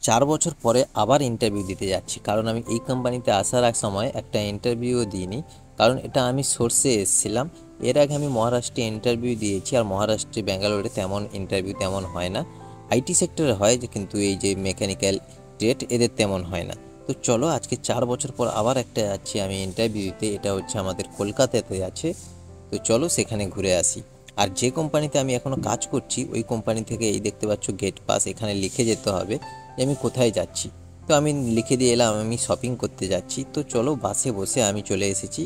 4 বছর পরে আবার ইন্টারভিউ দিতে যাচ্ছি, কারণ আমি এই কোম্পানিতে আসার এক সময় একটা ইন্টারভিউও দিইনি, কারণ এটা আমি সোর্সে এসেছিলাম। এর আগে আমি মহারাষ্ট্রে ইন্টারভিউ দিয়েছি, আর মহারাষ্ট্রে ব্যাঙ্গালোরে তেমন ইন্টারভিউ তেমন হয় না। আইটি সেক্টরে হয় যে, কিন্তু এই যে মেকানিক্যাল ট্রেড এদের তেমন হয় না। তো চলো আজকে 4 বছর পর আবার একটা যাচ্ছি আমি ইন্টারভিউ দিতে, এটা হচ্ছে আমাদের কলকাতাতে আছে। তো চলো সেখানে ঘুরে আসি। আর যে কোম্পানিতে আমি এখনও কাজ করছি ওই কোম্পানি থেকে এই দেখতে পাচ্ছ গেট পাস, এখানে লিখে যেতে হবে যে আমি কোথায় যাচ্ছি। তো আমি লিখে দিয়ে এলাম আমি শপিং করতে যাচ্ছি। তো চলো বাসে বসে আমি চলে এসেছি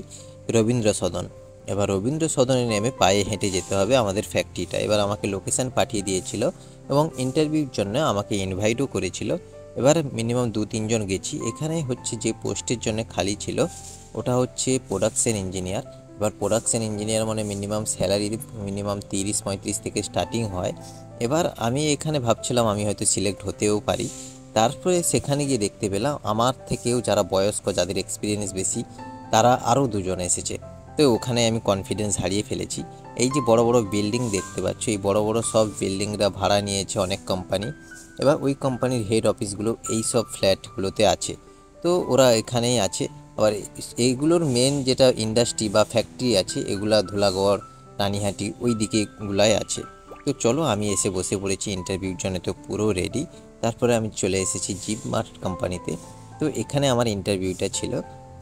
রবীন্দ্র সদন। এবার রবীন্দ্র সদনে নেমে পায়ে হেঁটে যেতে হবে আমাদের ফ্যাক্টরিটা। এবার আমাকে লোকেশান পাঠিয়ে দিয়েছিল এবং ইন্টারভিউর জন্য আমাকে ইনভাইটও করেছিল। এবার মিনিমাম 2-3 জন গেছি। এখানে হচ্ছে যে পোস্টের জন্য খালি ছিল ওটা হচ্ছে প্রোডাকশন ইঞ্জিনিয়ার। এবার প্রোডাকশন ইঞ্জিনিয়ার মানে মিনিমাম স্যালারি মিনিমাম 30-35 থেকে স্টার্টিং হয়। এবার আমি এখানে ভাবছিলাম আমি হয়তো সিলেক্ট হতেও পারি। তারপরে সেখানে গিয়ে দেখতে পেলাম আমার থেকেও যারা বয়স্ক, যাদের এক্সপিরিয়েন্স বেশি, তারা আরও 2 জন এসেছে। তো ওখানে আমি কনফিডেন্স হারিয়ে ফেলেছি। এই যে বড় বড় বিল্ডিং দেখতে পাচ্ছ, এই বড় বড় সব বিল্ডিংরা ভাড়া নিয়েছে অনেক কোম্পানি। এবার ওই কোম্পানির হেড অফিসগুলো এই সব ফ্ল্যাটগুলোতে আছে। তো ওরা এখানেই আছে। আবার এইগুলোর মেন যেটা ইন্ডাস্ট্রি বা ফ্যাক্টরি আছে এগুলা ধুলাগড়, রানীহাটি ওই দিকেগুলাই আছে। তো চলো আমি এসে বসে পড়েছি ইন্টারভিউর জন্য, তো পুরো রেডি। তারপরে আমি চলে এসেছি জিপ মার্ট কোম্পানিতে। তো এখানে আমার ইন্টারভিউটা ছিল।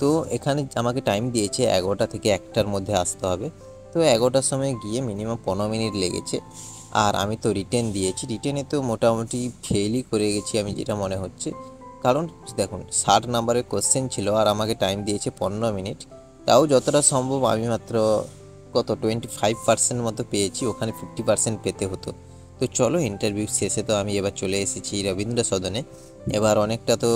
তো এখানে আমাকে টাইম দিয়েছে 11টা থেকে 1টার মধ্যে আসতে হবে। তো 11টার সময় গিয়ে মিনিমাম 15 মিনিট লেগেছে। আর আমি তো রিটেন দিয়েছি, রিটেনে তো মোটামুটি ফেলই করে গেছি আমি যেটা মনে হচ্ছে। কারণ দেখুন 60 নাম্বারের কোশ্চেন ছিল আর আমাকে টাইম দিয়েছে 15 মিনিট। তাও যতটা সম্ভব আমি মাত্র 25% মতো পেয়েছি, ওখানে 50% পেতে হতো। তো চলো ইন্টারভিউ শেষে তো আমি এবার চলে এসেছি রবীন্দ্র সদনে। এবার অনেকটা তো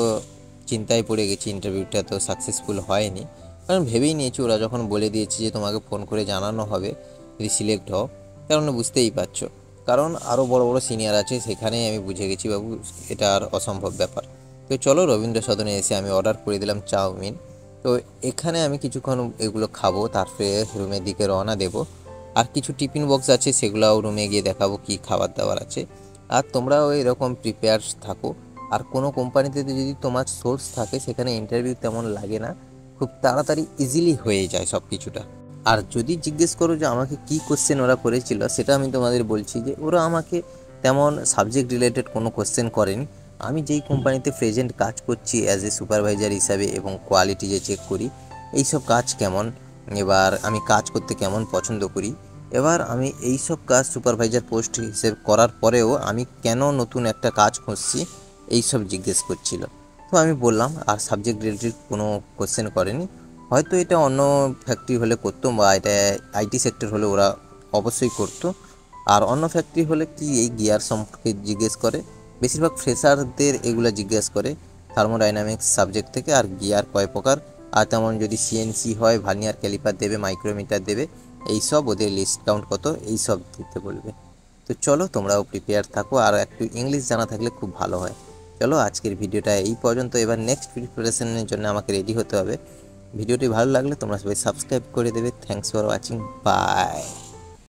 চিন্তায় পড়ে গেছি, ইন্টারভিউটা তো সাকসেসফুল হয়নি। কারণ ভেবেই নিয়েছি ওরা যখন বলে দিয়েছে যে তোমাকে ফোন করে জানানো হবে যদি সিলেক্ট হও, কারণ বুঝতেই পারছো। কারণ আরও বড় বড় সিনিয়র আছে, সেখানেই আমি বুঝে গেছি বাবু এটা আর অসম্ভব ব্যাপার। তো চলো রবীন্দ্র সদনে এসে আমি অর্ডার করে দিলাম চাউমিন। তো এখানে আমি কিছুক্ষণ এগুলো খাবো, তারপরে রুমের দিকে রওনা দেব। আর কিছু টিফিন বক্স আছে সেগুলোও রুমে গিয়ে দেখাবো কি খাবার দাবার আছে। আর তোমরাও এরকম প্রিপেয়ার থাকো। আর কোনো কোম্পানিতে যদি তোমার সোর্স থাকে সেখানে ইন্টারভিউ তেমন লাগে না, খুব তাড়াতাড়ি ইজিলি হয়ে যায় সব কিছুটা। আর যদি জিজ্ঞেস করো যে আমাকে কী কোশ্চেন ওরা করেছিল, সেটা আমি তোমাদের বলছি যে ওরা আমাকে তেমন সাবজেক্ট রিলেটেড কোনো কোশ্চেন করেনি। আমি যেই কোম্পানিতে প্রেজেন্ট কাজ করছি অ্যাজ এ সুপারভাইজার হিসাবে এবং কোয়ালিটি যে চেক করি এইসব কাজ কেমন, এবার আমি কাজ করতে কেমন পছন্দ করি, এবার আমি এই সব কাজ সুপারভাইজার পোস্ট হিসেবে করার পরেও আমি কেন নতুন একটা কাজ খুঁজছি এই সব জিজ্ঞেস করছিল। তো আমি বললাম, আর সাবজেক্ট রিলেটেড কোনো কোশ্চেন করেনি। হয়তো এটা অন্য ফ্যাক্টরি হলে করতো, বা এটা আইটি সেক্টর হলে ওরা অবশ্যই করতো। আর অন্য ফ্যাক্টরি হলে কি এই গিয়ার সম্পর্কে জিজ্ঞেস করে, বেশিরভাগ ফ্রেশারদের এগুলো জিজ্ঞেস করে থার্মোডাইনামিক্স সাবজেক্ট থেকে, আর গিয়ার কয় প্রকার, আর তেমন যদি সিএনসি হয় ভার্নিয়ার ক্যালিপার দেবে, মাইক্রোমিটার দেবে, এই সব ওদের লিস্ট কাউন্ট কত এই সব দিতে বলবে। তো চলো তোমরাও প্রিপেয়ার থাকো, আর একটু ইংলিশ জানা থাকলে খুব ভালো হয়। চলো আজকের ভিডিওটা এই পর্যন্ত, এবার নেক্সট প্রিপারেশনের জন্য আমাকে রেডি হতে হবে। ভিডিওটি ভালো লাগলে তোমরা সবাই সাবস্ক্রাইব করে দেবে। Thanks for watching, by.